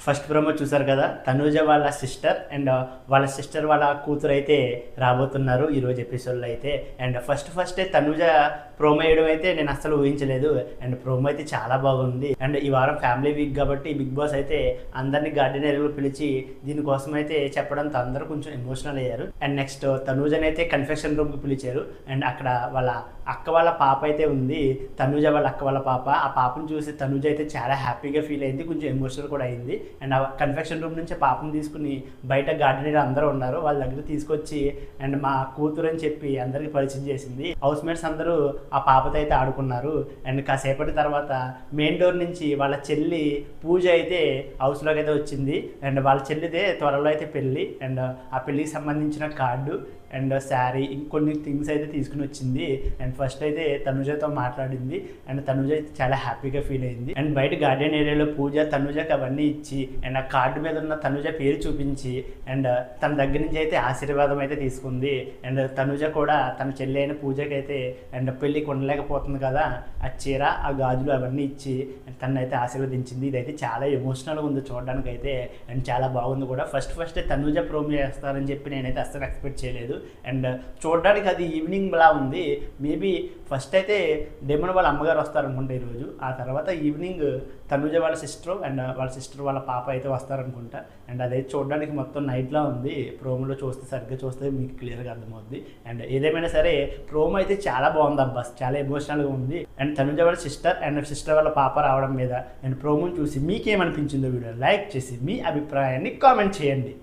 First promo చూసారు కదా, తనూజ వాళ్ళ సిస్టర్ అండ్ వాళ్ళ సిస్టర్ వాళ్ళ కూతురు అయితే రాబోతున్నారు ఈరోజు ఎపిసోడ్లో అయితే. అండ్ ఫస్టే తనూజ ప్రోమో వేయడం అయితే నేను అస్సలు ఊహించలేదు. అండ్ ప్రోమో అయితే చాలా బాగుంది. అండ్ ఈ వారం ఫ్యామిలీ వీక్ కాబట్టి బిగ్ బాస్ అయితే అందరినీ గార్డెన్ ఏరియాలో పిలిచి దీనికోసం అయితే చెప్పడంతో అందరూ కొంచెం ఎమోషనల్ అయ్యారు. అండ్ నెక్స్ట్ తనూజని అయితే కన్ఫెక్షన్ రూమ్కి పిలిచారు. అండ్ అక్కడ వాళ్ళ అక్క వాళ్ళ పాప అయితే ఉంది, తనూజ వాళ్ళ అక్క వాళ్ళ పాప. ఆ పాపను చూసి తనూజ అయితే చాలా హ్యాపీగా ఫీల్ అయింది, కొంచెం ఎమోషనల్ కూడా అయింది. అండ్ ఆ కన్ఫెక్షన్ రూమ్ నుంచి పాపను తీసుకుని బయట గార్డెన్ ఏరియా అందరూ ఉన్నారు, వాళ్ళ దగ్గర తీసుకొచ్చి అండ్ మా కూతురు అని చెప్పి అందరికి పరిచయం చేసింది. హౌస్ మేట్స్ అందరూ ఆ పాపతో అయితే ఆడుకున్నారు. అండ్ కాసేపటి తర్వాత మెయిన్ డోర్ నుంచి వాళ్ళ చెల్లి పూజ అయితే హౌస్లోకి అయితే వచ్చింది. అండ్ వాళ్ళ చెల్లిదే త్వరలో అయితే పెళ్ళి. అండ్ ఆ పెళ్ళికి సంబంధించిన కార్డు అండ్ శారీ ఇంకొన్ని థింగ్స్ అయితే తీసుకుని వచ్చింది. అండ్ ఫస్ట్ అయితే తనుజతో మాట్లాడింది. అండ్ తనుజ అయితే చాలా హ్యాపీగా ఫీల్ అయింది. అండ్ బయట గార్డెన్ ఏరియాలో పూజ తనుజకి అవన్నీ ఇచ్చి అండ్ ఆ కార్డు మీద ఉన్న తనుజ పేరు చూపించి అండ్ తన దగ్గర నుంచి అయితే ఆశీర్వాదం అయితే తీసుకుంది. అండ్ తనుజ కూడా తన చెల్లి అయిన పూజకి అయితే అండ్ పెళ్ళికి ఉండలేకపోతుంది కదా, ఆ చీర ఆ గాజులు అవన్నీ ఇచ్చి తను అయితే ఆశీర్వదించింది. ఇదైతే చాలా ఎమోషనల్గా ఉంది చూడడానికి అయితే. అండ్ చాలా బాగుంది కూడా. ఫస్ట్ తనుజ ప్రోమో చేస్తారని చెప్పి నేనైతే అస్సలు ఎక్స్పెక్ట్ చేయలేదు. అండ్ చూడడానికి అది ఈవినింగ్ లా ఉంది. మేబీ ఫస్ట్ అయితే డెమన్ వాళ్ళ అమ్మగారు వస్తారనుకుంటా ఈరోజు. ఆ తర్వాత ఈవినింగ్ తనుజ వాళ్ళ సిస్టర్ అండ్ వాళ్ళ సిస్టర్ వాళ్ళ పాప అయితే వస్తారనుకుంటా. అండ్ అదైతే చూడడానికి మొత్తం నైట్లా ఉంది. ప్రోమోలో చూస్తే సరిగ్గా చూస్తే మీకు క్లియర్గా అర్థమవుద్ది. అండ్ ఏదేమైనా సరే ప్రోమో అయితే చాలా బాగుంది అబ్బా, చాలా ఎమోషనల్గా ఉంది. అండ్ తనుజ వాళ్ళ సిస్టర్ అండ్ సిస్టర్ వాళ్ళ పాప రావడం మీద అండ్ ప్రోమోని చూసి మీకేమనిపించిందో వీడియో లైక్ చేసి మీ అభిప్రాయాన్ని కామెంట్ చేయండి.